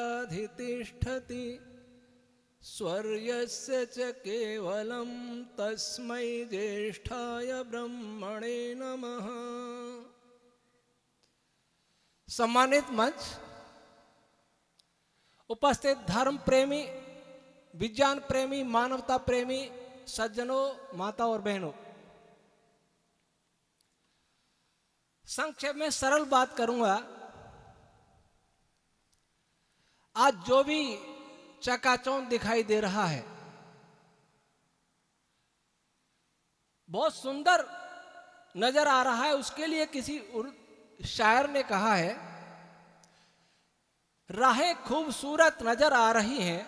तत्राधितिष्ठति स्वर्यस्य च केवलं तस्मै ज्येष्ठाय ब्रह्मणे नमः। सम्मानित मंच, उपस्थित धर्म प्रेमी, विज्ञान प्रेमी, मानवता प्रेमी सज्जनों, माता और बहनों, संक्षेप में सरल बात करूंगा। आज जो भी चकाचौंध दिखाई दे रहा है, बहुत सुंदर नजर आ रहा है। उसके लिए किसी शायर ने कहा है, राहें खूबसूरत नजर आ रही हैं,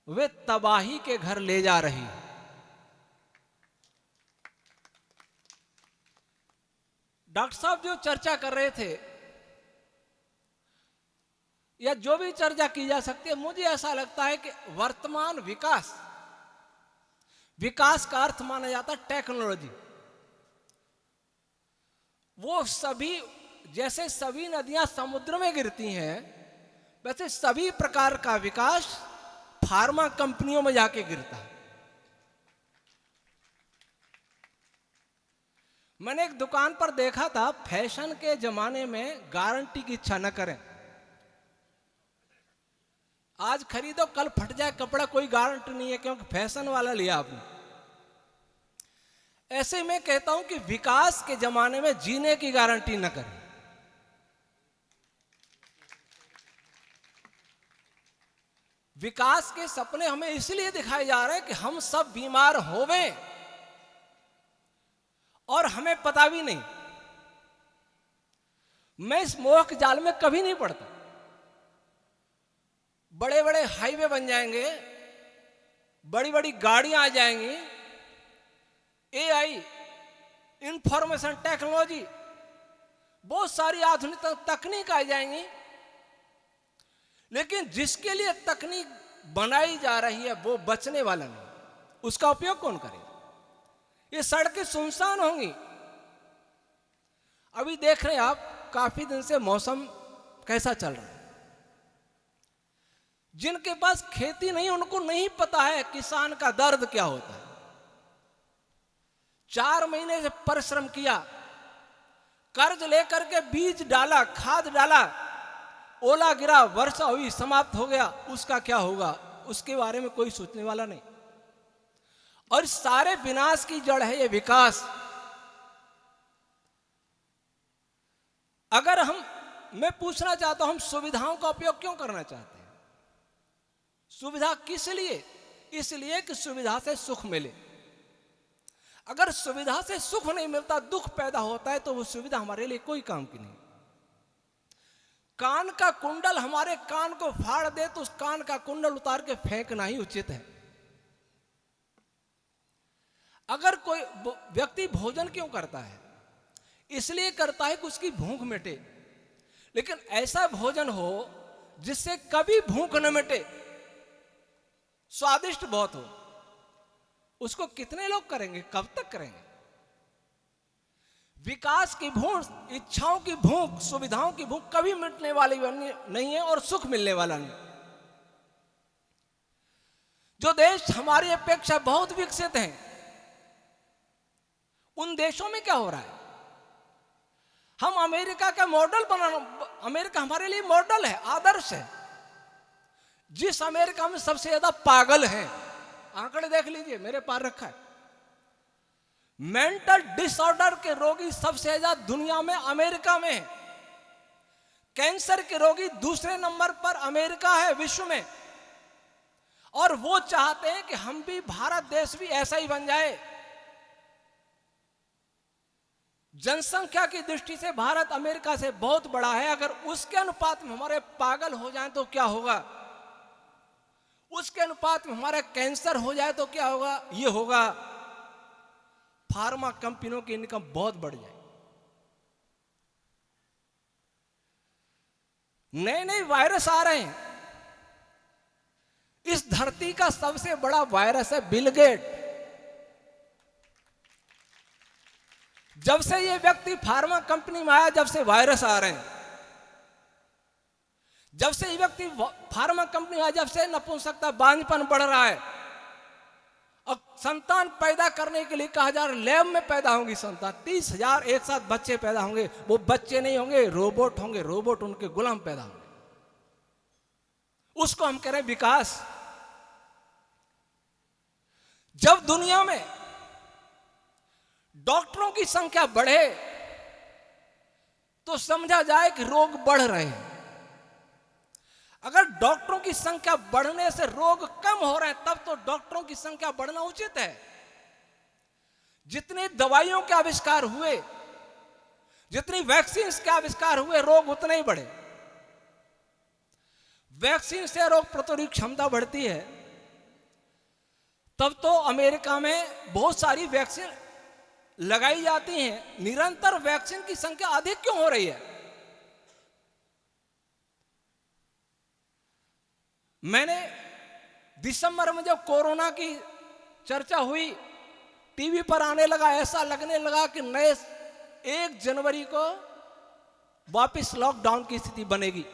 वे तबाही के घर ले जा रही है। डॉक्टर साहब जो चर्चा कर रहे थे या जो भी चर्चा की जा सकती है, मुझे ऐसा लगता है कि वर्तमान विकास का अर्थ माना जाता है टेक्नोलॉजी। वो सभी, जैसे सभी नदियां समुद्र में गिरती हैं, वैसे सभी प्रकार का विकास फार्मा कंपनियों में जाके गिरता है। मैंने एक दुकान पर देखा था, फैशन के जमाने में गारंटी की इच्छा न करें। आज खरीदो कल फट जाए कपड़ा, कोई गारंटी नहीं है, क्योंकि फैशन वाला लिया आपने। ऐसे मैं कहता हूं कि विकास के जमाने में जीने की गारंटी न करें। विकास के सपने हमें इसलिए दिखाए जा रहे हैं कि हम सब बीमार होवें और हमें पता भी नहीं। मैं इस मोह के जाल में कभी नहीं पड़ता। बड़े बड़े हाईवे बन जाएंगे, बड़ी बड़ी गाड़ियां आ जाएंगी, एआई, इंफॉर्मेशन टेक्नोलॉजी, बहुत सारी आधुनिक तकनीक आ जाएंगी, लेकिन जिसके लिए तकनीक बनाई जा रही है वो बचने वाला नहीं। उसका उपयोग कौन करे? ये सड़कें सुनसान होंगी। अभी देख रहे हैं आप, काफी दिन से मौसम कैसा चल रहा है। जिनके पास खेती नहीं, उनको नहीं पता है किसान का दर्द क्या होता है। 4 महीने से परिश्रम किया, कर्ज लेकर के बीज डाला, खाद डाला, ओला गिरा, वर्षा हुई, समाप्त हो गया, उसका क्या होगा? उसके बारे में कोई सोचने वाला नहीं। और सारे विनाश की जड़ है ये विकास। अगर मैं पूछना चाहता हूं, हम सुविधाओं का उपयोग क्यों करना चाहते हैं? सुविधा किस लिए? इसलिए कि सुविधा से सुख मिले। अगर सुविधा से सुख नहीं मिलता, दुख पैदा होता है, तो वो सुविधा हमारे लिए कोई काम की नहीं। कान का कुंडल हमारे कान को फाड़ दे तो उस कान का कुंडल उतार के फेंकना ही उचित है। अगर कोई व्यक्ति भोजन क्यों करता है? इसलिए करता है कि उसकी भूख मिटे। लेकिन ऐसा भोजन हो जिससे कभी भूख न मिटे, स्वादिष्ट बहुत हो, उसको कितने लोग करेंगे? कब तक करेंगे? विकास की भूख, इच्छाओं की भूख, सुविधाओं की भूख कभी मिटने वाली नहीं है और सुख मिलने वाला नहीं। जो देश हमारी अपेक्षा बहुत विकसित हैं, उन देशों में क्या हो रहा है? हम अमेरिका का मॉडल बनाना, अमेरिका हमारे लिए मॉडल है, आदर्श है। जिस अमेरिका में सबसे ज्यादा पागल हैं, आंकड़े देख लीजिए, मेरे पास रखा है, मेंटल डिसऑर्डर के रोगी सबसे ज्यादा दुनिया में अमेरिका में है। कैंसर के रोगी दूसरे नंबर पर अमेरिका है विश्व में। और वो चाहते हैं कि हम भी, भारत देश भी ऐसा ही बन जाए। जनसंख्या की दृष्टि से भारत अमेरिका से बहुत बड़ा है। अगर उसके अनुपात में हमारे पागल हो जाएं तो क्या होगा? उसके अनुपात में हमारा कैंसर हो जाए तो क्या होगा? ये होगा, फार्मा कंपनियों की इनकम बहुत बढ़ जाए। नए नए वायरस आ रहे हैं। इस धरती का सबसे बड़ा वायरस है बिल गेट। जब से ये व्यक्ति फार्मा कंपनी में आया, जब से वायरस आ रहे हैं, जब से ये व्यक्ति फार्मा कंपनी है, जब से नपुंसकता बांझपन बढ़ रहा है, और संतान पैदा करने के लिए कहा जा रहा है लैब में पैदा होंगी संतान, 30,000 एक साथ बच्चे पैदा होंगे। वो बच्चे नहीं होंगे, रोबोट होंगे, रोबोट उनके गुलाम पैदा होंगे। उसको हम कह रहे हैं विकास। जब दुनिया में डॉक्टरों की संख्या बढ़े तो समझा जाए कि रोग बढ़ रहे हैं। अगर डॉक्टरों की संख्या बढ़ने से रोग कम हो रहे हैं तब तो डॉक्टरों की संख्या बढ़ना उचित है। जितनी दवाइयों के आविष्कार हुए, जितनी वैक्सीन के आविष्कार हुए, रोग उतने ही बढ़े। वैक्सीन से रोग प्रतिरोधक क्षमता बढ़ती है। तब तो अमेरिका में बहुत सारी वैक्सीन लगाई जाती हैं, निरंतर वैक्सीन की संख्या अधिक क्यों हो रही है? मैंने दिसंबर में जब कोरोना की चर्चा हुई, टीवी पर आने लगा, ऐसा लगने लगा कि नए 1 जनवरी को वापस लॉकडाउन की स्थिति बनेगी।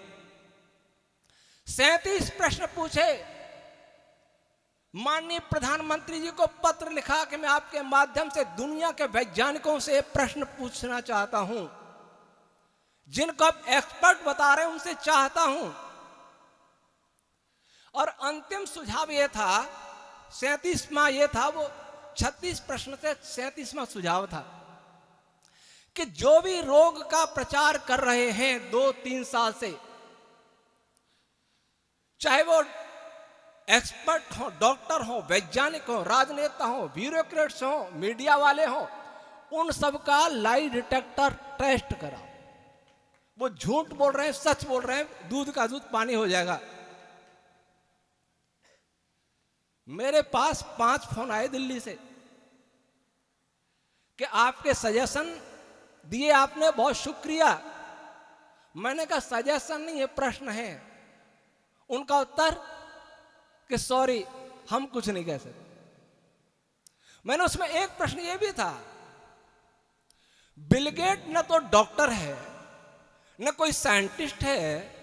37 प्रश्न पूछे, माननीय प्रधानमंत्री जी को पत्र लिखा कि मैं आपके माध्यम से दुनिया के वैज्ञानिकों से प्रश्न पूछना चाहता हूं, जिनको आप एक्सपर्ट बता रहे हैं उनसे चाहता हूं। और अंतिम सुझाव यह था, 37वां यह था, वो 36 प्रश्न से 37वां सुझाव था कि जो भी रोग का प्रचार कर रहे हैं 2-3 साल से, चाहे वो एक्सपर्ट हो, डॉक्टर हो, वैज्ञानिक हो, राजनेता हो, ब्यूरोक्रेट्स हो, मीडिया वाले हो, उन सबका लाई डिटेक्टर टेस्ट कराओ। वो झूठ बोल रहे हैं, सच बोल रहे हैं, दूध का दूध पानी हो जाएगा। मेरे पास 5 फोन आए दिल्ली से कि आपके सजेशन दिए आपने, बहुत शुक्रिया। मैंने कहा सजेशन नहीं, ये प्रश्न है। उनका उत्तर कि सॉरी, हम कुछ नहीं कह सकते। मैंने उसमें एक प्रश्न ये भी था, बिल गेट न तो डॉक्टर है न कोई साइंटिस्ट है,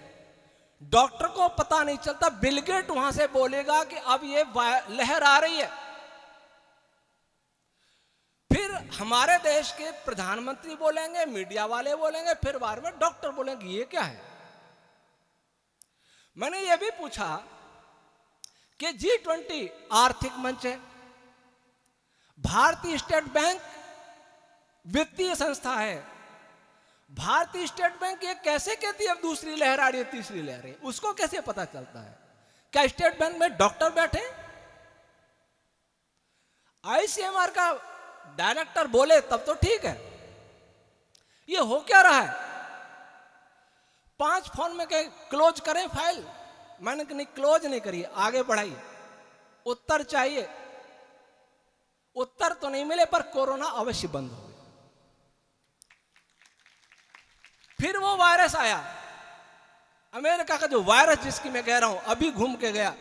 डॉक्टर को पता नहीं चलता, बिल गेट वहां से बोलेगा कि अब ये लहर आ रही है। फिर हमारे देश के प्रधानमंत्री बोलेंगे, मीडिया वाले बोलेंगे, फिर बार में डॉक्टर बोलेंगे, ये क्या है? मैंने ये भी पूछा कि G20 आर्थिक मंच है, भारतीय स्टेट बैंक वित्तीय संस्था है, भारतीय स्टेट बैंक ये कैसे कहती है अब दूसरी लहर आ रही है, तीसरी लहर है? उसको कैसे पता चलता है? क्या स्टेट बैंक में डॉक्टर बैठे? ICMR का डायरेक्टर बोले तब तो ठीक है। ये हो क्या रहा है? 5 फोन में कहे क्लोज करें फाइल, मैंने कहा नहीं, क्लोज नहीं करिए, आगे बढ़ाइए। उत्तर चाहिए। उत्तर तो नहीं मिले पर कोरोना अवश्य बंद हो गया। फिर वो वायरस आया, अमेरिका का जो वायरस जिसकी मैं कह रहा हूं, अभी घूम के गया।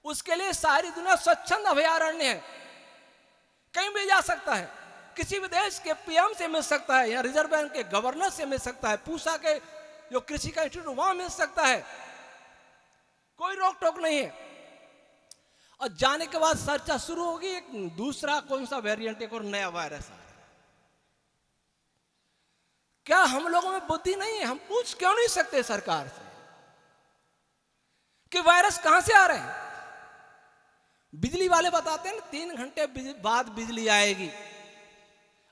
उसके लिए सारी दुनिया स्वच्छंद अभयारण्य है, कहीं भी जा सकता है, किसी भी देश के PM से मिल सकता है, या रिजर्व बैंक के गवर्नर से मिल सकता है, पूसा के जो कृषि का इंस्टीट्यूट वहां मिल सकता है, कोई रोक टोक नहीं है। और जाने के बाद चर्चा शुरू होगी, एक दूसरा कौन सा वेरिएंट, एक और नया वायरस आ रहा है। क्या हम लोगों में बुद्धि नहीं है? हम पूछ क्यों नहीं सकते सरकार से कि वायरस कहां से आ रहे हैं? बिजली वाले बताते हैं ना 3 घंटे बाद बिजली आएगी,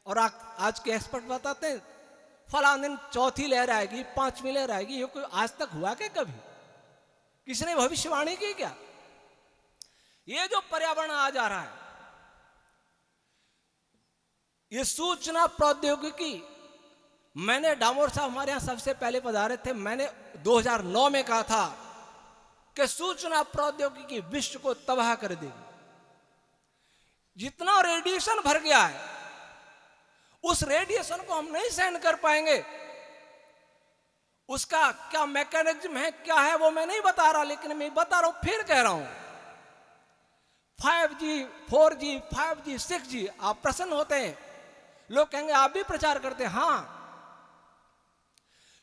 और आज के एक्सपर्ट बताते हैं फलां दिन चौथी लहर आएगी, 5वीं लहर आएगी। ये कोई आज तक हुआ क्या? कभी किसी ने भविष्यवाणी की क्या? ये जो पर्यावरण आ जा रहा है, ये सूचना प्रौद्योगिकी, मैंने डामोर साहब हमारे यहां सबसे पहले पधारे थे, मैंने 2009 में कहा था कि सूचना प्रौद्योगिकी विश्व को तबाह कर देगी। जितना रेडिएशन भर गया है, उस रेडिएशन को हम नहीं सहन कर पाएंगे। उसका क्या मैकेनिज्म है, क्या है, वो मैं नहीं बता रहा, लेकिन मैं बता रहा हूं, फिर कह रहा हूं, 5G, 4G, 5G, 6G, आप प्रसन्न होते हैं, लोग कहेंगे आप भी प्रचार करते हैं। हां,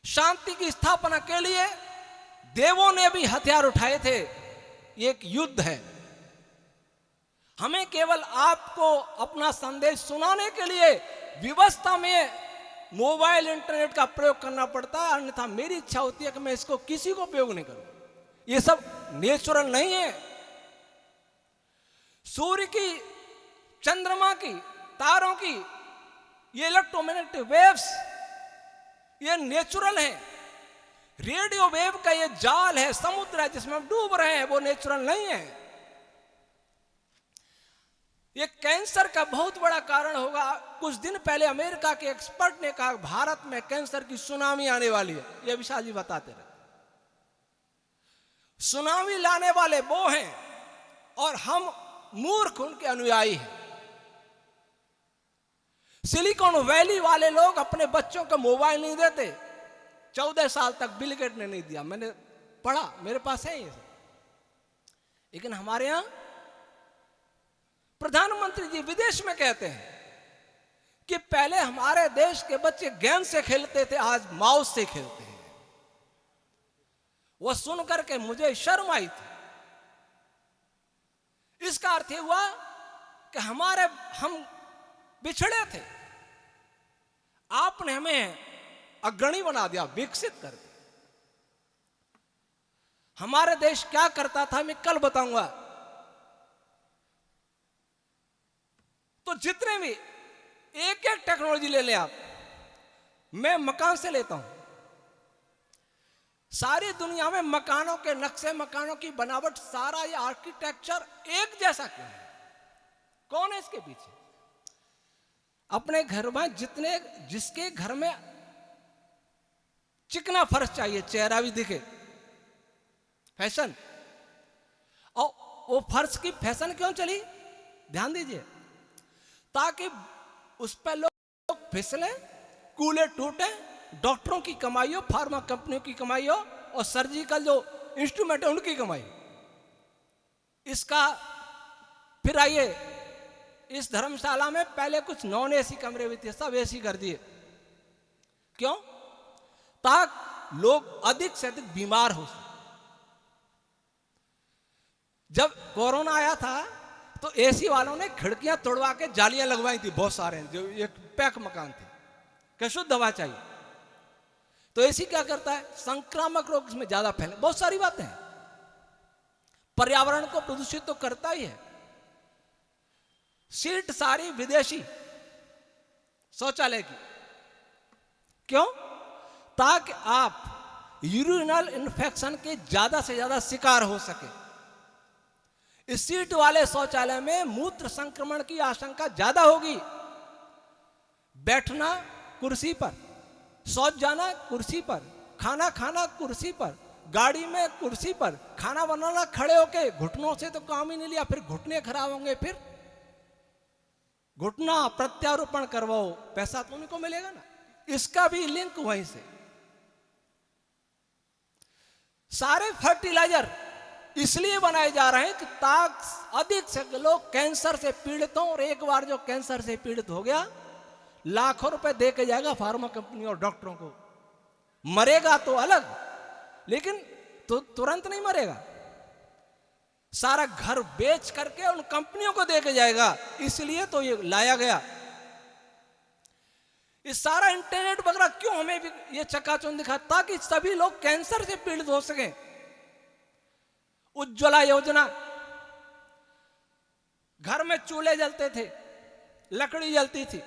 शांति की स्थापना के लिए देवों ने भी हथियार उठाए थे। ये एक युद्ध है। हमें केवल आपको अपना संदेश सुनाने के लिए व्यवस्था में मोबाइल इंटरनेट का प्रयोग करना पड़ता है, अन्यथा मेरी इच्छा होती है कि मैं इसको किसी को उपयोग नहीं करूं। ये सब नेचुरल नहीं है। सूर्य की, चंद्रमा की, तारों की ये इलेक्ट्रोमैग्नेटिक वेव्स ये नेचुरल है। रेडियो वेव का ये जाल है, समुद्र है जिसमें हम डूब रहे हैं, वो नेचुरल नहीं है। ये कैंसर का बहुत बड़ा कारण होगा। कुछ दिन पहले अमेरिका के एक्सपर्ट ने कहा भारत में कैंसर की सुनामी आने वाली है। ये विशाल जी बताते रहे। सुनामी लाने वाले वो हैं और हम मूर्ख उनके अनुयायी हैं। सिलिकॉन वैली वाले लोग अपने बच्चों को मोबाइल नहीं देते। 14 साल तक बिल गेट ने नहीं दिया। मैंने पढ़ा, मेरे पास है ये। लेकिन हमारे यहां प्रधानमंत्री जी विदेश में कहते हैं कि पहले हमारे देश के बच्चे गेंद से खेलते थे, आज माउस से खेलते हैं। वो सुनकर के मुझे शर्म आई थी। इसका अर्थ ये हुआ कि हम बिछड़े थे, आपने हमें अग्रणी बना दिया, विकसित कर दिया। हमारे देश क्या करता था मैं कल बताऊंगा। तो जितने भी एक एक टेक्नोलॉजी ले लें आप, मैं मकान से लेता हूं। सारी दुनिया में मकानों के नक्शे, मकानों की बनावट, सारा ये आर्किटेक्चर एक जैसा क्यों है? कौन है इसके पीछे? अपने घर में जिसके घर में चिकना फर्श चाहिए, चेहरा भी दिखे, फैशन। और वो फर्श की फैशन क्यों चली? ध्यान दीजिए, ताकि उस पर लोग फिसले, कूले टूटे, डॉक्टरों की कमाई हो, फार्मा कंपनियों की कमाई हो, और सर्जिकल जो इंस्ट्रूमेंट है उनकी कमाई। इसका फिर आइए, इस धर्मशाला में पहले कुछ नॉन एसी कमरे भी थे, सब एसी कर दिए। क्यों? ताकि लोग अधिक से अधिक बीमार हो सके। जब कोरोना आया था तो एसी वालों ने खिड़कियां तोड़वा के जालियां लगवाई थी, बहुत सारे, जो एक पैक मकान थे, कि शुद्ध हवा चाहिए। तो एसी क्या करता है? संक्रामक रोग इसमें ज्यादा फैले, बहुत सारी बातें हैं। पर्यावरण को प्रदूषित तो करता ही है। सीट सारी विदेशी शौचालय की। क्यों? ताकि आप यूरिनल इन्फेक्शन के ज्यादा से ज्यादा शिकार हो सके। इस सीट वाले शौचालय में मूत्र संक्रमण की आशंका ज्यादा होगी। बैठना कुर्सी पर, शौच जाना कुर्सी पर, खाना खाना कुर्सी पर, गाड़ी में कुर्सी पर, खाना बनाना खड़े होके, घुटनों से तो काम ही नहीं लिया, फिर घुटने खराब होंगे, फिर घुटना प्रत्यारोपण करवाओ, पैसा तो उनको मिलेगा ना। इसका भी लिंक वहीं से। सारे फर्टिलाइजर इसलिए बनाए जा रहे हैं कि ताकि अधिक से लोग कैंसर से पीड़ित हों, और एक बार जो कैंसर से पीड़ित हो गया, लाखों रुपए दे के जाएगा फार्मा कंपनी और डॉक्टरों को। मरेगा तो अलग, लेकिन तो तुरंत नहीं मरेगा। सारा घर बेच करके उन कंपनियों को दे के जाएगा। इसलिए तो ये लाया गया। इस सारा इंटरनेट वगैरह क्यों हमें भी ये चकाचौंध दिखा? ताकि सभी लोग कैंसर से पीड़ित हो सके। उज्ज्वला योजना, घर में चूल्हे जलते थे, लकड़ी जलती थी,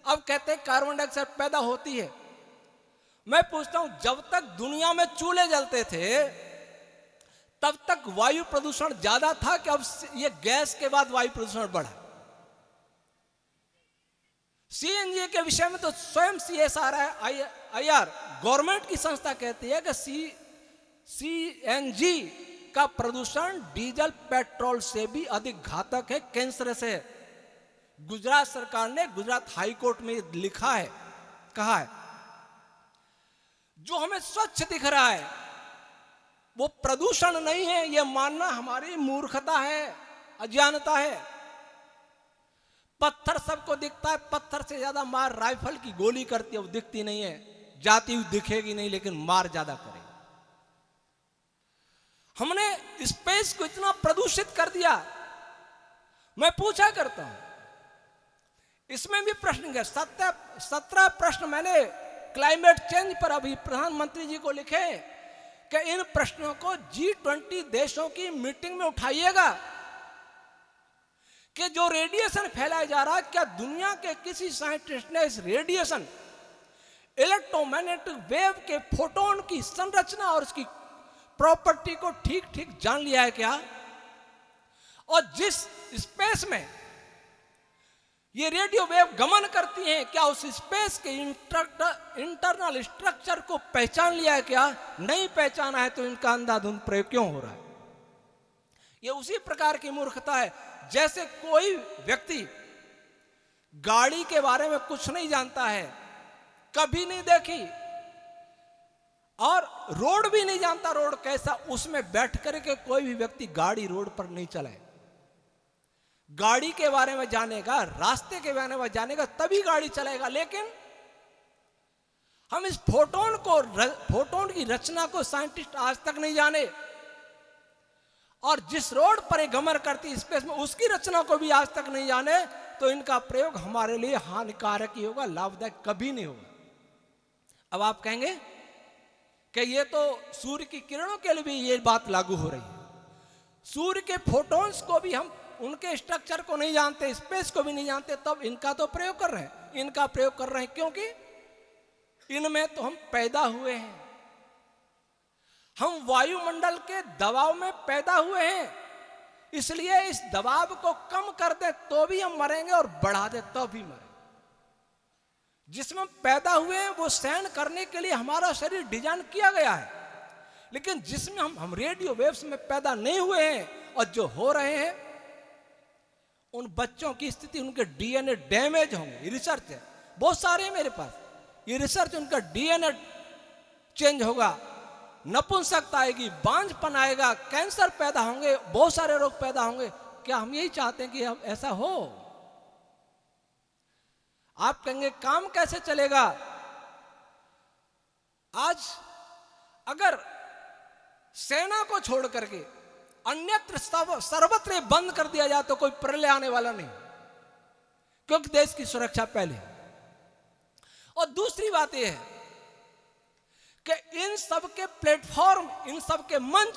अब कहते हैं कार्बन डाइऑक्साइड पैदा होती है। मैं पूछता हूं, जब तक दुनिया में चूल्हे जलते थे तब तक वायु प्रदूषण ज्यादा था कि अब ये गैस के बाद वायु प्रदूषण बढ़ा? सीएनजी के विषय में तो स्वयं CSIR गवर्नमेंट की संस्था कहती है कि सीएनजी का प्रदूषण डीजल पेट्रोल से भी अधिक घातक है, कैंसर से। गुजरात सरकार ने गुजरात हाई कोर्ट में लिखा है, कहा है। जो हमें स्वच्छ दिख रहा है वो प्रदूषण नहीं है, यह मानना हमारी मूर्खता है, अज्ञानता है। पत्थर सबको दिखता है, पत्थर से ज्यादा मार राइफल की गोली करती है, वो दिखती नहीं है। जाती हुई दिखेगी नहीं, लेकिन मार ज्यादा करेगी। हमने स्पेस को इतना प्रदूषित कर दिया। मैं पूछा करता हूं, इसमें भी प्रश्न है, 17 प्रश्न मैंने क्लाइमेट चेंज पर अभी प्रधानमंत्री जी को लिखे कि इन प्रश्नों को G20 देशों की मीटिंग में उठाइएगा कि जो रेडिएशन फैलाया जा रहा है, क्या दुनिया के किसी साइंटिस्ट ने इस रेडिएशन, इलेक्ट्रोमैग्नेटिक वेव के फोटोन की संरचना और उसकी प्रॉपर्टी को ठीक ठीक जान लिया है क्या? और जिस स्पेस में ये रेडियो वेव गमन करती हैं, क्या उस स्पेस के इंटरनल स्ट्रक्चर को पहचान लिया है क्या? नहीं पहचाना है तो इनका अंधाधुंध प्रयोग क्यों हो रहा है? ये उसी प्रकार की मूर्खता है जैसे कोई व्यक्ति गाड़ी के बारे में कुछ नहीं जानता है, कभी नहीं देखी और रोड भी नहीं जानता, रोड कैसा, उसमें बैठ करके कोई भी व्यक्ति गाड़ी रोड पर नहीं चलाए। गाड़ी के बारे में जानेगा, रास्ते के बारे में जानेगा, तभी गाड़ी चलाएगा। लेकिन हम इस फोटोन की रचना को साइंटिस्ट आज तक नहीं जाने, और जिस रोड पर ये गमन करती स्पेस में उसकी रचना को भी आज तक नहीं जाने, तो इनका प्रयोग हमारे लिए हानिकारक ही होगा, लाभदायक कभी नहीं होगा। अब आप कहेंगे कि ये तो सूर्य की किरणों के लिए भी ये बात लागू हो रही है। सूर्य के फोटोन्स को भी हम उनके स्ट्रक्चर को नहीं जानते, स्पेस को भी नहीं जानते, तब इनका तो प्रयोग कर रहे हैं। इनका प्रयोग कर रहे हैं क्योंकि इनमें तो हम पैदा हुए हैं, हम वायुमंडल के दबाव में पैदा हुए हैं, इसलिए इस दबाव को कम कर दे तो भी हम मरेंगे और बढ़ा दे तो भी मरेंगे। जिसमें हम पैदा हुए हैं वो सहन करने के लिए हमारा शरीर डिजाइन किया गया है, लेकिन जिसमें हम रेडियो वेव्स में पैदा नहीं हुए हैं और जो हो रहे हैं, उन बच्चों की स्थिति, उनके डीएनए डैमेज होंगे। रिसर्च है, बहुत सारे हैं मेरे पास, ये रिसर्च, उनका डीएनए चेंज होगा, नपुंसकता आएगी, बांझपन आएगा, कैंसर पैदा होंगे, बहुत सारे रोग पैदा होंगे। क्या हम यही चाहते हैं कि अब ऐसा हो? आप कहेंगे काम कैसे चलेगा? आज अगर सेना को छोड़ करके अन्यत्र सर्वत्र बंद कर दिया जाए तो कोई प्रलय आने वाला नहीं, क्योंकि देश की सुरक्षा पहले। और दूसरी बात यह है कि इन सब के प्लेटफॉर्म, इन सब के मंच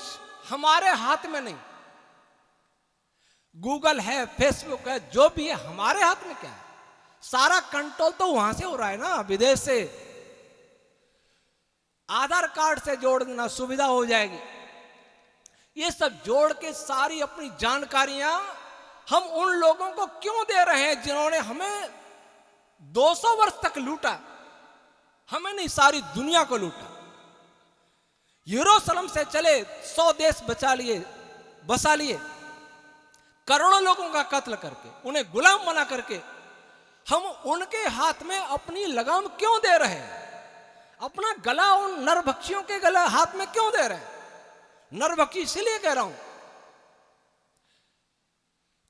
हमारे हाथ में नहीं। गूगल है, फेसबुक है, जो भी है, हमारे हाथ में क्या है? सारा कंट्रोल तो वहां से हो रहा है ना, विदेश से। आधार कार्ड से जोड़ देना, सुविधा हो जाएगी। ये सब जोड़ के सारी अपनी जानकारियां हम उन लोगों को क्यों दे रहे हैं जिन्होंने हमें 200 वर्ष तक लूटा? हमें नहीं, सारी दुनिया को लूटा। यरूशलेम से चले 100 देश बसा लिए, करोड़ों लोगों का कत्ल करके, उन्हें गुलाम बना करके हम उनके हाथ में अपनी लगाम क्यों दे रहे हैं? अपना गला उन नरभक्षियों के गला हाथ में क्यों दे रहे हैं? नरभक्षी इसलिए कह रहा हूं,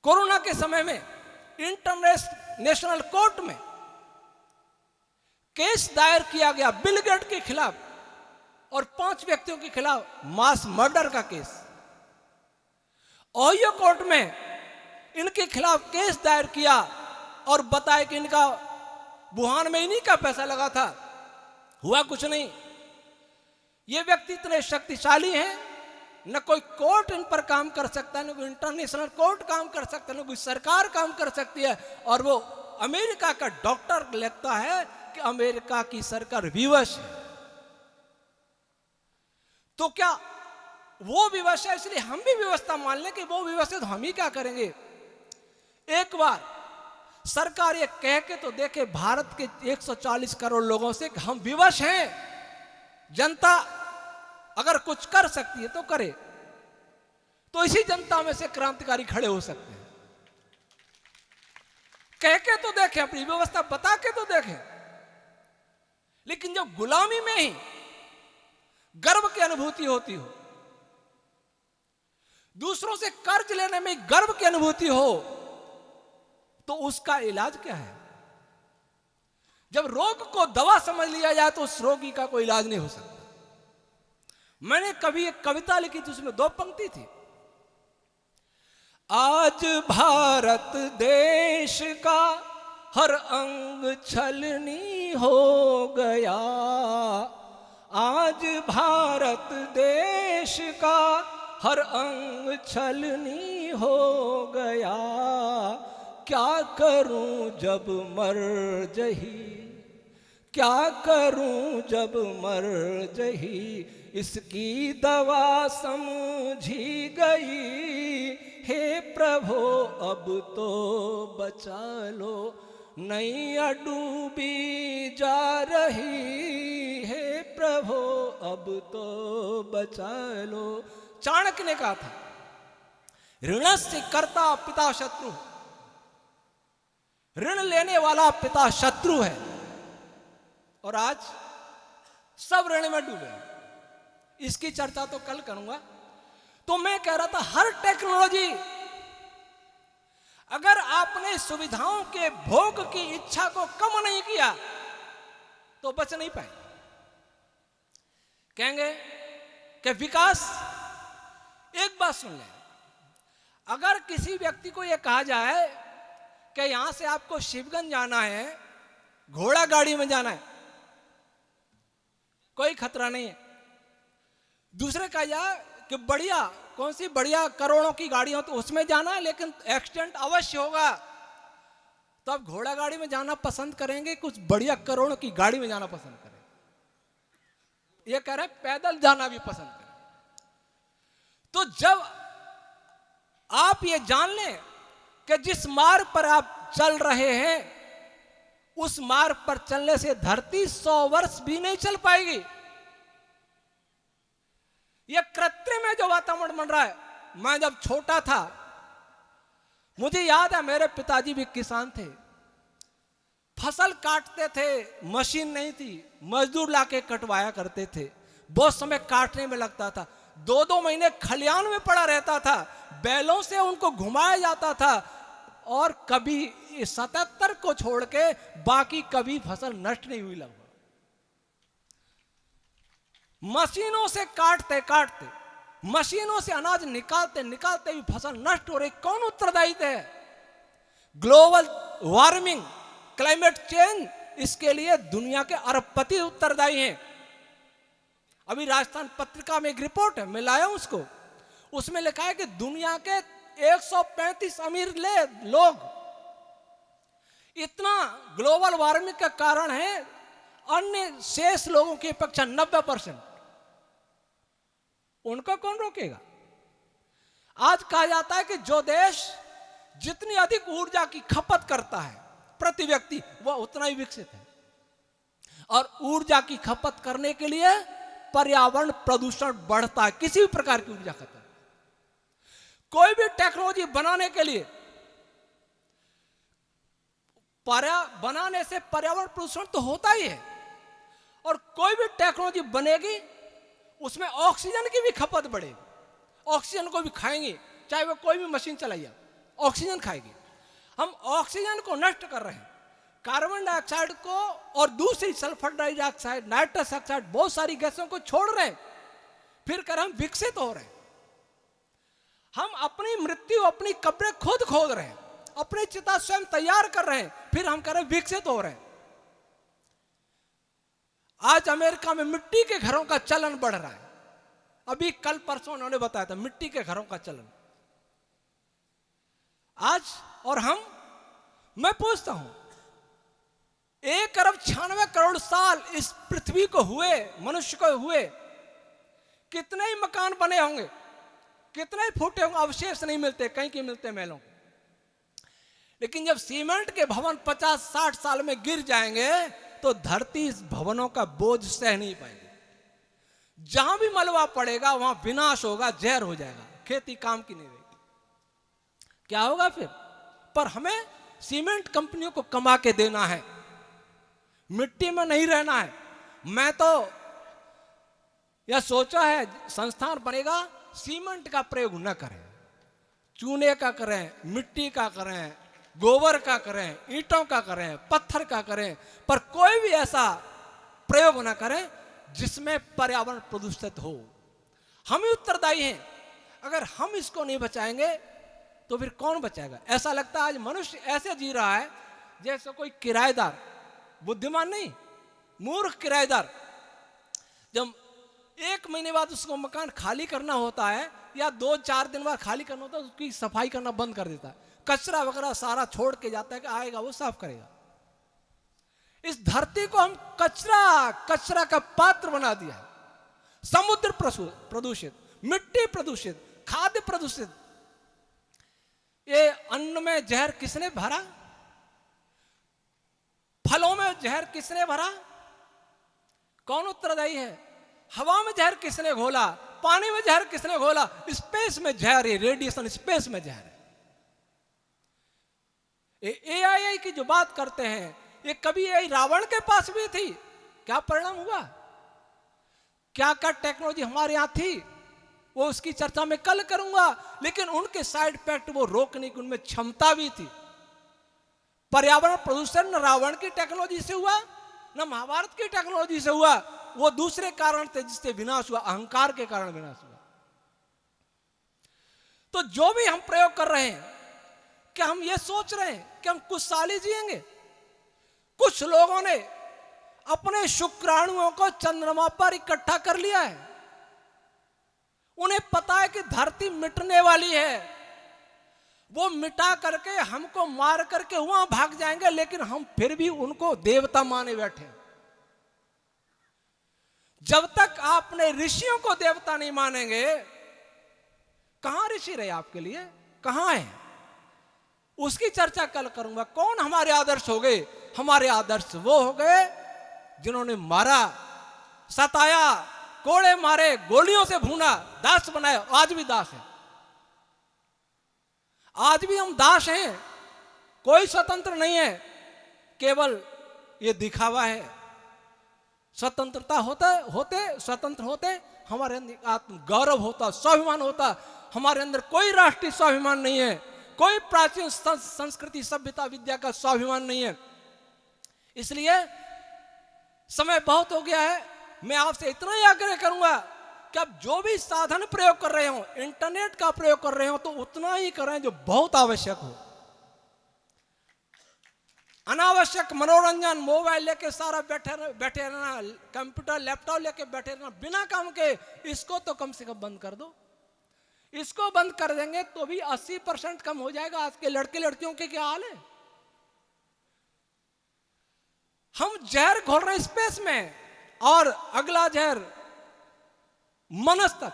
कोरोना के समय में इंटरनेशनल कोर्ट में केस दायर किया गया बिल गेट्स के खिलाफ और 5 व्यक्तियों के खिलाफ मास मर्डर का केस। ओहियो कोर्ट में इनके खिलाफ केस दायर किया और बताया कि इनका वुहान में इन्हीं का पैसा लगा था, हुआ कुछ नहीं। ये व्यक्ति इतने शक्तिशाली हैं, न कोई कोर्ट इन पर काम कर सकता है, न कोई इंटरनेशनल कोर्ट काम कर सकता है, न कोई सरकार काम कर सकती है। और वो अमेरिका का डॉक्टर लिखता है कि अमेरिका की सरकार विवश है। तो क्या वो विवश है इसलिए हम भी व्यवस्था मान लें कि वो विवश है तो हम ही क्या करेंगे? एक बार सरकार ये कह के तो देखे भारत के 140 करोड़ लोगों से कि हम विवश हैं, जनता अगर कुछ कर सकती है तो करे, तो इसी जनता में से क्रांतिकारी खड़े हो सकते हैं। कह के तो देखें, अपनी व्यवस्था बता के तो देखें। लेकिन जब गुलामी में ही गर्व की अनुभूति होती हो, दूसरों से कर्ज लेने में गर्व की अनुभूति हो, तो उसका इलाज क्या है? जब रोग को दवा समझ लिया जाए तो उस रोगी का कोई इलाज नहीं हो सकता। मैंने कभी एक कविता लिखी थी, उसमें 2 पंक्ति थी। आज भारत देश का हर अंग छलनी हो गया, आज भारत देश का हर अंग छलनी हो गया, क्या करूं जब मर जही, क्या करूं जब मर जही, इसकी दवा समझी गई, हे प्रभु अब तो बचा लो, नैया डूबी जा रही, हे प्रभु अब तो बचा लो। चाणक्य ने कहा था, ऋणस्य कर्ता पिता शत्रु, ऋण लेने वाला पिता शत्रु है। और आज सब ऋण में डूबे। इसकी चर्चा तो कल करूंगा। तो मैं कह रहा था, हर टेक्नोलॉजी, अगर आपने सुविधाओं के भोग की इच्छा को कम नहीं किया तो बच नहीं पाए। कहेंगे कि विकास, एक बात सुन लें, अगर किसी व्यक्ति को यह कहा जाए कि यहां से आपको शिवगंज जाना है, घोड़ा गाड़ी में जाना है, कोई खतरा नहीं है। दूसरे कहा जाए कि बढ़िया, कौन सी बढ़िया करोड़ों की गाड़ी हो तो उसमें जाना है, लेकिन एक्सीडेंट अवश्य होगा, तो आप घोड़ा गाड़ी में जाना पसंद करेंगे, कुछ बढ़िया करोड़ों की गाड़ी में जाना पसंद करेंगे। ये कह रहे हैं पैदल जाना भी पसंद करें। तो जब आप ये जान लें कि जिस मार्ग पर आप चल रहे हैं, उस मार्ग पर चलने से धरती 100 वर्ष भी नहीं चल पाएगी। यह कृत्रिम है जो वातावरण बन रहा है। मैं जब छोटा था, मुझे याद है, मेरे पिताजी भी किसान थे, फसल काटते थे, मशीन नहीं थी, मजदूर लाके कटवाया करते थे, बहुत समय काटने में लगता था, 2-2 महीने खलियान में पड़ा रहता था, बैलों से उनको घुमाया जाता था, और कभी 77 को छोड़ के बाकी कभी फसल नष्ट नहीं हुई लगभग। मशीनों से काटते काटते, मशीनों से अनाज निकालते निकालते भी फसल नष्ट हो रही। कौन उत्तरदायी है? ग्लोबल वार्मिंग, क्लाइमेट चेंज, इसके लिए दुनिया के अरबपति उत्तरदायी हैं। अभी राजस्थान पत्रिका में एक रिपोर्ट है, मैं लाया हूं उसको, उसमें लिखा है कि दुनिया के 135 अमीर लोग, इतना ग्लोबल वार्मिंग का कारण है, अन्य शेष लोगों की अपेक्षा 90%। उनको कौन रोकेगा? आज कहा जाता है कि जो देश जितनी अधिक ऊर्जा की खपत करता है प्रति व्यक्ति, वह उतना ही विकसित है। और ऊर्जा की खपत करने के लिए पर्यावरण प्रदूषण बढ़ता है, किसी भी प्रकार की ऊर्जा खपत। कोई भी टेक्नोलॉजी बनाने के लिए, बनाने से पर्यावरण प्रदूषण तो होता ही है, और कोई भी टेक्नोलॉजी बनेगी उसमें ऑक्सीजन की भी खपत बढ़ेगी। ऑक्सीजन को भी खाएंगे, चाहे वो कोई भी मशीन चलाइए, ऑक्सीजन खाएगी। हम ऑक्सीजन को नष्ट कर रहे हैं, कार्बन डाइऑक्साइड को, और दूसरी सल्फर डाइऑक्साइड, नाइट्रस ऑक्साइड, बहुत सारी गैसों को छोड़ रहे हैं, फिर कर हम विकसित हो रहे हैं। हम अपनी मृत्यु, अपनी कब्रें खुद खोद रहे हैं, अपनी चिता स्वयं तैयार कर रहे हैं, फिर हम कह रहे हैं विकसित हो रहे हैं। आज अमेरिका में मिट्टी के घरों का चलन बढ़ रहा है। अभी कल परसों उन्होंने बताया था मिट्टी के घरों का चलन आज। और मैं पूछता हूं, 1 अरब 96 करोड़ साल इस पृथ्वी को हुए, मनुष्य को हुए, कितने ही मकान बने होंगे, कितने ही फूटे होंगे, अवशेष नहीं मिलते, कहीं की मिलते महलों। लेकिन जब सीमेंट के भवन 50-60 साल में गिर जाएंगे तो धरती इस भवनों का बोझ सह नहीं पाएगी। जहां भी मलबा पड़ेगा वहां विनाश होगा, जहर हो जाएगा, खेती काम की नहीं रहेगी। क्या होगा फिर? पर हमें सीमेंट कंपनियों को कमा के देना है, मिट्टी में नहीं रहना है। मैं तो यह सोचा है, संस्थान बनेगा, सीमेंट का प्रयोग न करें, चूने का करें, मिट्टी का करें, गोबर का करें, ईंटों का करें, पत्थर का करें, पर कोई भी ऐसा प्रयोग न करें जिसमें पर्यावरण प्रदूषित हो। हम ही उत्तरदायी हैं। अगर हम इसको नहीं बचाएंगे तो फिर कौन बचाएगा? ऐसा लगता है आज मनुष्य ऐसे जी रहा है जैसे कोई किराएदार, बुद्धिमान नहीं, मूर्ख किराएदार। जब 1 महीने बाद उसको मकान खाली करना होता है या 2-4 दिन बाद खाली करना होता है, उसकी सफाई करना बंद कर देता है, कचरा वगैरह सारा छोड़ के जाता है कि आएगा वो साफ करेगा। इस धरती को हम कचरा का पात्र बना दिया है। समुद्र प्रदूषित, मिट्टी प्रदूषित, खाद्य प्रदूषित। ये अन्न में जहर किसने भरा? फलों में जहर किसने भरा? कौन उत्तरदायी है? हवा में जहर किसने घोला? पानी में जहर किसने घोला? स्पेस में जहर है, रेडिएशन स्पेस में जहर है। एआई की जो बात करते हैं, ये कभी एआई रावण के पास भी थी, क्या परिणाम हुआ? क्या टेक्नोलॉजी हमारे यहां थी, वो उसकी चर्चा में कल करूंगा। लेकिन उनके साइड इफेक्ट वो रोकने की उनमें क्षमता भी थी। पर्यावरण प्रदूषण न रावण की टेक्नोलॉजी से हुआ, न महाभारत की टेक्नोलॉजी से हुआ। वो दूसरे कारण थे जिससे विनाश हुआ, अहंकार के कारण विनाश हुआ। तो जो भी हम प्रयोग कर रहे हैं, क्या हम ये सोच रहे हैं कि हम कुछ साल ही जिएंगे? कुछ लोगों ने अपने शुक्राणुओं को चंद्रमा पर इकट्ठा कर लिया है। उन्हें पता है कि धरती मिटने वाली है, वो मिटा करके हमको मार करके वहां भाग जाएंगे, लेकिन हम फिर भी उनको देवता माने बैठे। जब तक आपने ऋषियों को देवता नहीं मानेंगे, कहां ऋषि रहे आपके लिए, कहां है? उसकी चर्चा कल करूंगा। कौन हमारे आदर्श हो गए? हमारे आदर्श वो हो गए जिन्होंने मारा, सताया, कोड़े मारे, गोलियों से भूना, दास बनाया। आज भी दास है, आज भी हम दास हैं। कोई स्वतंत्र नहीं है, केवल ये दिखावा है। स्वतंत्रता होते स्वतंत्र होते हमारे अंदर आत्म गौरव होता, स्वाभिमान होता। हमारे अंदर कोई राष्ट्रीय स्वाभिमान नहीं है, कोई प्राचीन संस्कृति सभ्यता विद्या का स्वाभिमान नहीं है। इसलिए समय बहुत हो गया है। मैं आपसे इतना ही आग्रह करूंगा कि आप जो भी साधन प्रयोग कर रहे हो, इंटरनेट का प्रयोग कर रहे हो, तो उतना ही करें जो बहुत आवश्यक हो। अनावश्यक मनोरंजन, मोबाइल लेके सारा बैठे रहना, कंप्यूटर लैपटॉप लेके बैठे रहना बिना काम के, इसको तो कम से कम बंद कर दो। इसको बंद कर देंगे तो भी 80% कम हो जाएगा। आज के लड़के लड़कियों के क्या हाल है? हम जहर घोल रहे हैं स्पेस में, और अगला जहर मनस्तत्व,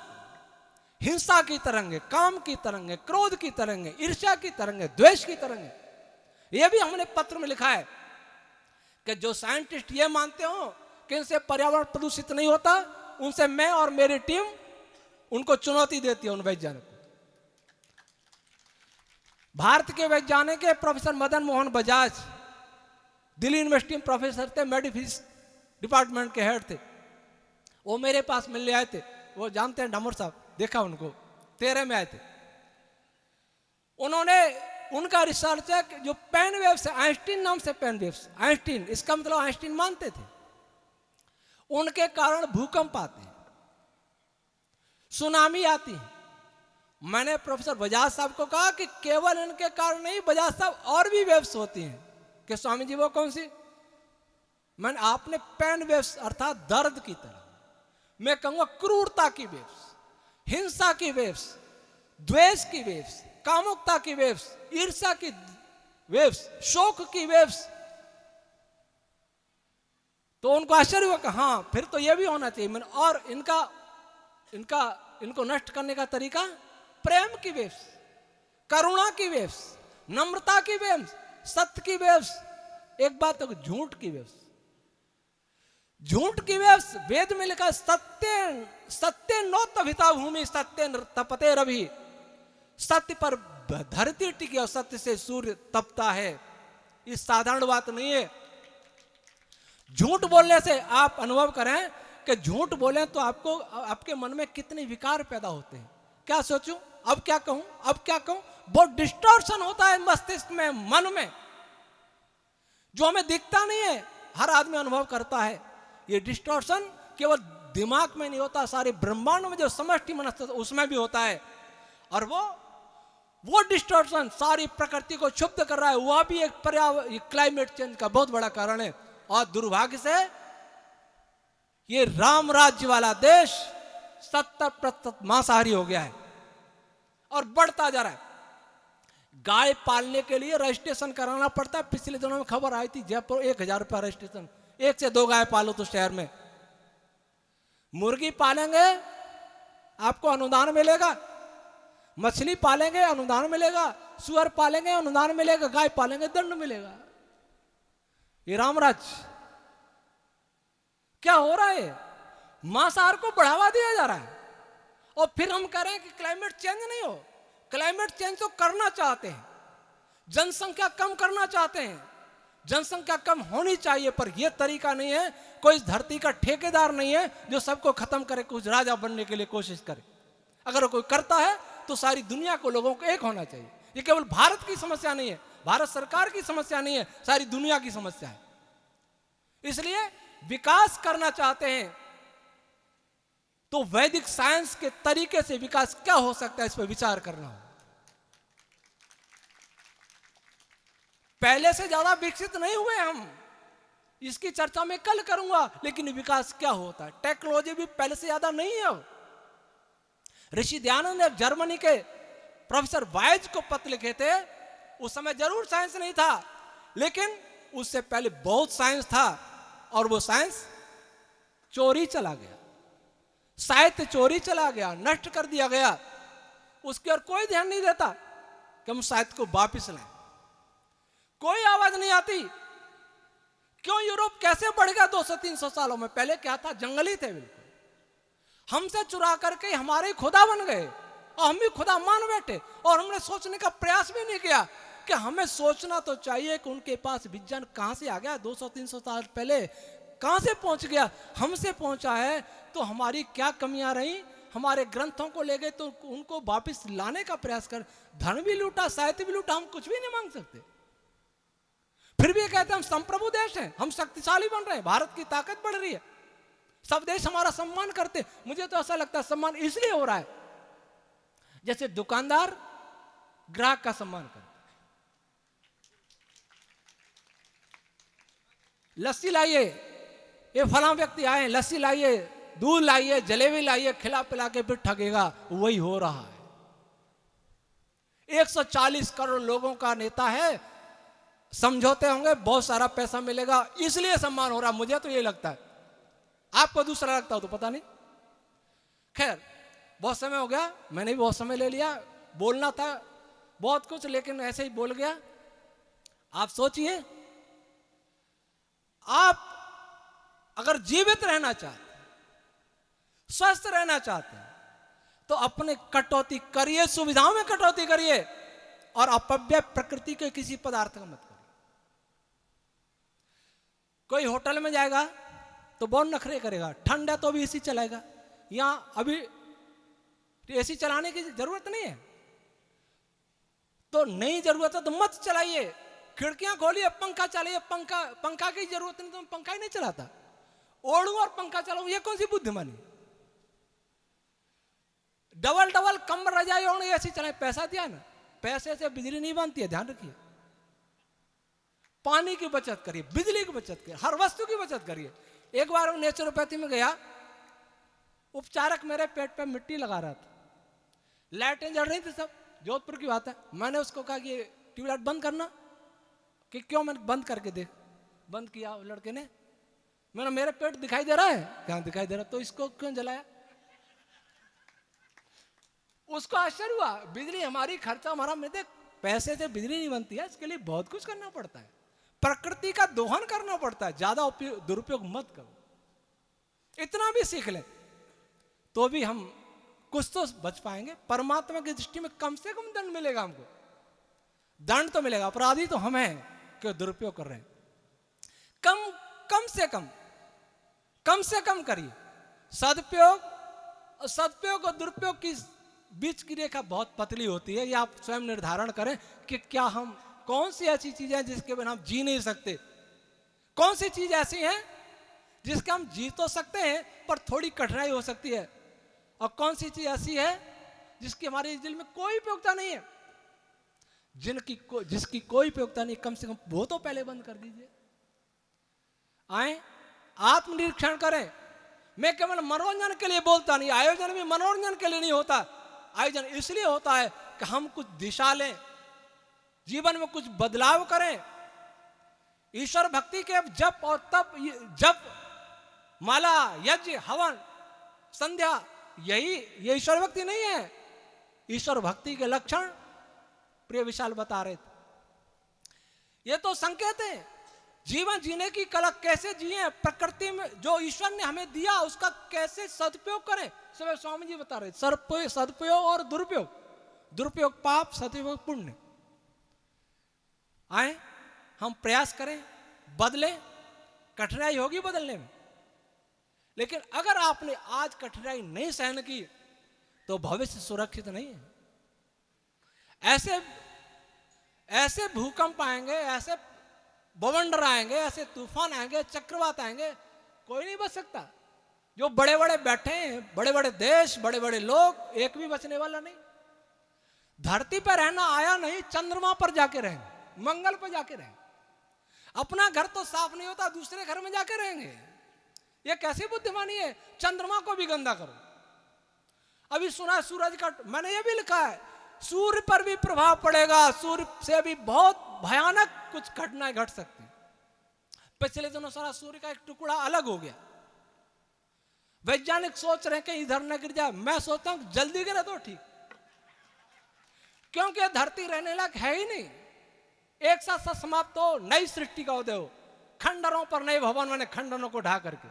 हिंसा की तरंगे, काम की तरंगे, क्रोध की तरंगे, ईर्ष्या की तरंगे, द्वेष की तरंगे। यह भी हमने पत्र में लिखा है कि जो साइंटिस्ट ये मानते हो कि इनसे पर्यावरण प्रदूषित नहीं होता, उनसे मैं और मेरी टीम उनको चुनौती देती है, उन वैज्ञानिक को। भारत के वैज्ञानिक प्रोफेसर मदन मोहन बजाज दिल्ली यूनिवर्सिटी में प्रोफेसर थे, मेडिफिजिक्स डिपार्टमेंट के हेड थे। वो मेरे पास मिलने आए थे। वो जानते हैं डामोर साहब, देखा उनको, 13 में आए थे। उन्होंने, उनका रिसर्च है कि जो पेन वेव्स है, आइंस्टीन नाम से पेन वेव्स, आइंस्टीन, इसका मतलब आइंस्टीन मानते थे, उनके कारण भूकंप आते हैं, सुनामी आती है। मैंने प्रोफेसर बजाज साहब को कहा कि केवल इनके कारण नहीं, बजाज साहब और भी वेव्स होती हैं। कि स्वामी जी वो कौन सी? मैंने, आपने पेन वेव्स अर्थात दर्द की तरह, मैं कहूंगा क्रूरता की वेव्स, हिंसा की वेव्स, द्वेष की वेव्स, कामुकता की वेव्स, ईर्ष्या की वेव्स, शोक की वेव्स। तो उनको आश्चर्य हुआ कि हाँ, फिर तो यह भी होना चाहिए। मैंने, और इनको नष्ट करने का तरीका प्रेम की वेव्स, करुणा की वेव्स, नम्रता की वेव्स, सत्य की वेव्स। एक बात तो झूठ की वेव्स, झूठ की वेव्स वेद में लिखा, सत्य नोत्तभिता भूमि सत्य तपते रवि। सत्य पर धरती टिकी और सत्य से सूर्य तपता है। ये साधारण बात नहीं है। झूठ बोलने से आप अनुभव करें कि झूठ बोलें तो आपको, आपके मन में कितने विकार पैदा होते हैं। क्या सोचूं, अब क्या कहूं, अब क्या कहूं, बहुत डिस्टॉर्शन होता है मस्तिष्क में, मन में, जो हमें दिखता नहीं है, हर आदमी अनुभव करता है। ये डिस्टॉर्शन केवल दिमाग में नहीं होता, सारे ब्रह्मांड में जो समष्टि मनस्थित उसमें भी होता है। और वो डिस्टॉर्शन सारी प्रकृति को क्षुब्ध कर रहा है, वह भी एक पर्यावरण क्लाइमेट चेंज का बहुत बड़ा कारण है। और दुर्भाग्य से ये राम राज्य वाला देश 70% मांसाहारी हो गया है और बढ़ता जा रहा है। गाय पालने के लिए रजिस्ट्रेशन कराना पड़ता है। पिछले दिनों में खबर आई थी, जयपुर 1000 रुपया रजिस्ट्रेशन, 1 से 2 गाय पालो तो शहर में। मुर्गी पालेंगे आपको अनुदान मिलेगा, मछली पालेंगे अनुदान मिलेगा, सुअर पालेंगे अनुदान मिलेगा, गाय पालेंगे दंड मिलेगा। ये रामराज्य क्या हो रहा है? मांसाहार को बढ़ावा दिया जा रहा है और फिर हम कह रहे हैं कि क्लाइमेट चेंज नहीं हो। क्लाइमेट चेंज तो करना चाहते हैं, जनसंख्या कम करना चाहते हैं, जनसंख्या कम होनी चाहिए, पर यह तरीका नहीं है। कोई इस धरती का ठेकेदार नहीं है जो सबको खत्म करे, कुछ राजा बनने के लिए कोशिश करे। अगर कोई करता है तो सारी दुनिया को, लोगों को एक होना चाहिए। ये केवल भारत की समस्या नहीं है, भारत सरकार की समस्या नहीं है, सारी दुनिया की समस्या है। इसलिए विकास करना चाहते हैं तो वैदिक साइंस के तरीके से विकास क्या हो सकता है, इस पर विचार करना हो। पहले से ज्यादा विकसित नहीं हुए हम, इसकी चर्चा मैं कल करूंगा, लेकिन विकास क्या होता है, टेक्नोलॉजी भी पहले से ज्यादा नहीं है। ऋषि दयानंद ने जर्मनी के प्रोफेसर वाइज को पत्र लिखे थे। उस समय जरूर साइंस नहीं था, लेकिन उससे पहले बहुत साइंस था और वो साइंस चोरी चला गया, साहित्य चोरी चला गया, नष्ट कर दिया गया। उसकी ओर कोई ध्यान नहीं देता कि हम साहित्य को वापिस लाएं। कोई आवाज नहीं आती। क्यों यूरोप कैसे बढ़ गया 200-300 सालों में? पहले क्या था, जंगली थे बिल्कुल, हमसे चुरा करके हमारे खुदा बन गए और हम भी खुदा मान बैठे। और हमने सोचने का प्रयास भी नहीं किया कि हमें सोचना तो चाहिए कि उनके पास विज्ञान कहां से आ गया, 200-300 साल पहले कहां से पहुंच गया, हमसे पहुंचा है तो हमारी क्या कमियां रही। हमारे ग्रंथों को ले गए तो उनको वापस लाने का प्रयास कर। धन भी लूटा, साहित्य भी लूटा, हम कुछ भी नहीं मांग सकते। फिर भी कहते हैं हम संप्रभु देश हैं, हम शक्तिशाली बन रहे हैं, भारत की ताकत बढ़ रही है, सब देश हमारा सम्मान करते। मुझे तो ऐसा लगता है सम्मान इसलिए हो रहा है जैसे दुकानदार ग्राहक का सम्मान करते। लस्सी लाइए, ये फलां व्यक्ति आए, लस्सी लाइए, दूध लाइए, जलेबी लाइए, खिला पिला के फिर ठगेगा। वही हो रहा है। 140 करोड़ लोगों का नेता है, समझौते होंगे, बहुत सारा पैसा मिलेगा, इसलिए सम्मान हो रहा। मुझे तो ये लगता है, आपको दूसरा लगता हो तो पता नहीं। खैर, बहुत समय हो गया, मैंने भी बहुत समय ले लिया। बोलना था बहुत कुछ, लेकिन ऐसे ही बोल गया। आप सोचिए, आप अगर जीवित रहना चाहते, स्वस्थ रहना चाहते हैं, तो अपने कटौती करिए, सुविधाओं में कटौती करिए और अपव्यय प्रकृति के किसी पदार्थ का मत करिए। कोई होटल में जाएगा तो बहुत नखरे करेगा, ठंड है तो भी एसी चलाएगा। यहां अभी एसी चलाने की जरूरत नहीं है, तो नहीं जरूरत है तो मत चलाइए। खिड़कियां खोलिए, पंखा चलाइए, पंखा की जरूरत नहीं तो पंखा ही नहीं चलाता। ओढ़ू और पंखा चलाऊं, ये कौन सी बुद्धिमानी? डबल कमर रजाई ओढ़ ऐसी चलाए, पैसा दिया ना, पैसे से बिजली नहीं बनती है, ध्यान रखिए। पानी की बचत करिए, बिजली की बचत करिए, हर वस्तु की बचत करिए। एक बार नेचुरोपैथी में गया, उपचारक मेरे पेट पे मिट्टी लगा रहा था, लाइटें जल रही थी सब, जोधपुर की बात है। मैंने उसको कहा कि ट्यूबलाइट बंद करना, कि क्यों? मैंने बंद करके देख, बंद किया लड़के ने। मैंने मेरे पेट दिखाई दे रहा है, कहां दिखाई दे रहा, तो इसको क्यों जलाया? उसको आश्चर्य हुआ, बिजली हमारी खर्चा हमारा, मैं देख पैसे से बिजली नहीं बनती है, इसके लिए बहुत कुछ करना पड़ता है, प्रकृति का दोहन करना पड़ता है, ज्यादा दुरुपयोग मत करो। इतना भी सीख ले तो भी हम कुछ तो बच पाएंगे। परमात्मा की दृष्टि में कम से कम दंड मिलेगा हमको, दंड तो मिलेगा, अपराधी तो हम हैं कि दुरुपयोग कर रहे हैं। कम से कम करिए। सदुपयोग और दुरुपयोग की बीच की रेखा बहुत पतली होती है। ये आप स्वयं निर्धारण करें कि क्या हम, कौन सी ऐसी चीजें हैं जिसके बिना हम जी नहीं सकते, कौन सी चीज ऐसी हैं जिसके हम जीत तो सकते हैं पर थोड़ी कठिनाई हो सकती है। और कौन सी चीज ऐसी है जिसकी हमारे दिल में कोई उपयोगिता नहीं है? जिसकी कोई उपयोगिता नहीं, कम से कम वो तो पहले बंद कर दीजिए। आए आत्मनिरीक्षण करें। मैं केवल मनोरंजन के लिए बोलता नहीं, आयोजन भी मनोरंजन के लिए नहीं होता। आयोजन इसलिए होता है कि हम कुछ दिशा लें, जीवन में कुछ बदलाव करें। ईश्वर भक्ति के जप और तप, जप, माला, यज्ञ, हवन, संध्या, यही ये ईश्वर भक्ति नहीं है। ईश्वर भक्ति के लक्षण प्रिय विशाल बता रहे थे। ये तो संकेत है। जीवन जीने की कला कैसे जिए, प्रकृति में जो ईश्वर ने हमें दिया उसका कैसे सदुपयोग करें। सब स्वामी जी बता रहे, सदुपयोग और दुरुपयोग। दुरुपयोग पाप, सदुपयोग पुण्य। आए हम प्रयास करें, बदलें। कठिनाई होगी बदलने में, लेकिन अगर आपने आज कठिनाई नहीं सहन की तो भविष्य सुरक्षित नहीं है। ऐसे भूकंप आएंगे, ऐसे बवंडर आएंगे, ऐसे तूफान आएंगे, चक्रवात आएंगे, कोई नहीं बच सकता। जो बड़े बड़े बैठे हैं, बड़े बड़े देश, बड़े बड़े लोग, एक भी बचने वाला नहीं। धरती पर रहना आया नहीं, चंद्रमा पर जाके रहेंगे, मंगल पर जाके रहेंगे। अपना घर तो साफ नहीं होता, दूसरे घर में जाके रहेंगे। ये कैसी बुद्धिमानी है? चंद्रमा को भी गंदा करो। अभी सुना सूरज का, मैंने ये भी लिखा है सूर्य पर भी प्रभाव पड़ेगा, सूर्य से भी बहुत भयानक कुछ घटनाएं घट सकती। पिछले दिनों सारा सूर्य का एक टुकड़ा अलग हो गया। वैज्ञानिक सोच रहे हैं कि इधर न गिर जाए। मैं सोचता हूं जल्दी गिरे तो ठीक, क्योंकि धरती रहने लायक है ही नहीं। एक साथ समाप्त हो, नई सृष्टि का उदय हो, खंडरों पर नए भवन बने, खंडरों को ढा करके।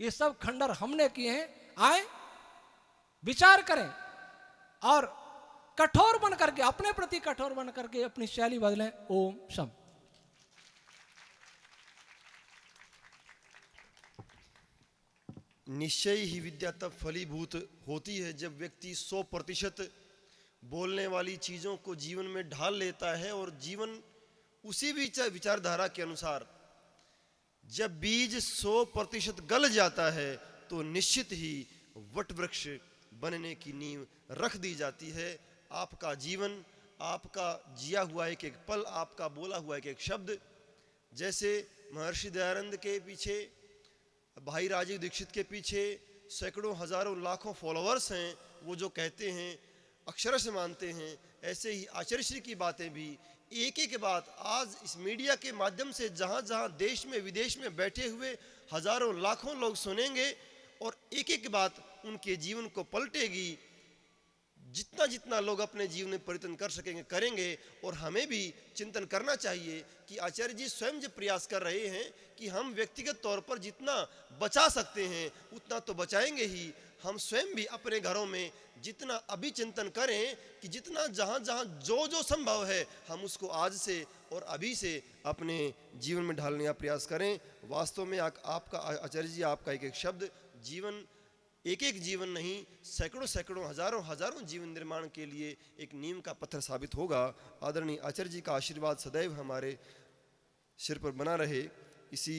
ये सब खंडर हमने किए हैं। आए विचार करें और कठोर बन करके, अपने प्रति कठोर बन करके अपनी शैली बदलें। ओम शम। निश्चय ही विद्या तब फलीभूत होती है जब व्यक्ति 100% बोलने वाली चीजों को जीवन में ढाल लेता है और जीवन उसी विचारधारा के अनुसार। जब बीज 100% गल जाता है तो निश्चित ही वट वृक्ष बनने की नींव रख दी जाती है। आपका जीवन, आपका जिया हुआ एक एक पल, आपका बोला हुआ एक एक शब्द, जैसे महर्षि दयानंद के पीछे, भाई राजीव दीक्षित के पीछे सैकड़ों हजारों लाखों फॉलोअर्स हैं, वो जो कहते हैं अक्षर से मानते हैं। ऐसे ही आचार्य श्री की बातें भी एक एक बात आज इस मीडिया के माध्यम से जहाँ जहाँ देश में विदेश में बैठे हुए हजारों लाखों लोग सुनेंगे और एक एक बात उनके जीवन को पलटेगी। जितना जितना लोग अपने जीवन में परिवर्तन कर सकेंगे करेंगे। और हमें भी चिंतन करना चाहिए कि आचार्य जी स्वयं जो प्रयास कर रहे हैं कि हम व्यक्तिगत तौर पर जितना बचा सकते हैं उतना तो बचाएंगे ही। हम स्वयं भी अपने घरों में जितना अभी चिंतन करें कि जितना जहाँ जहाँ जो जो संभव है हम उसको आज से और अभी से अपने जीवन में ढालने का प्रयास करें। वास्तव में आपका आचार्य जी, आपका एक एक शब्द जीवन, एक एक जीवन नहीं, सैकड़ों सैकड़ों हजारों हजारों जीवन निर्माण के लिए एक नींव का पत्थर साबित होगा। आदरणीय आचार्य जी का आशीर्वाद सदैव हमारे सिर पर बना रहे। इसी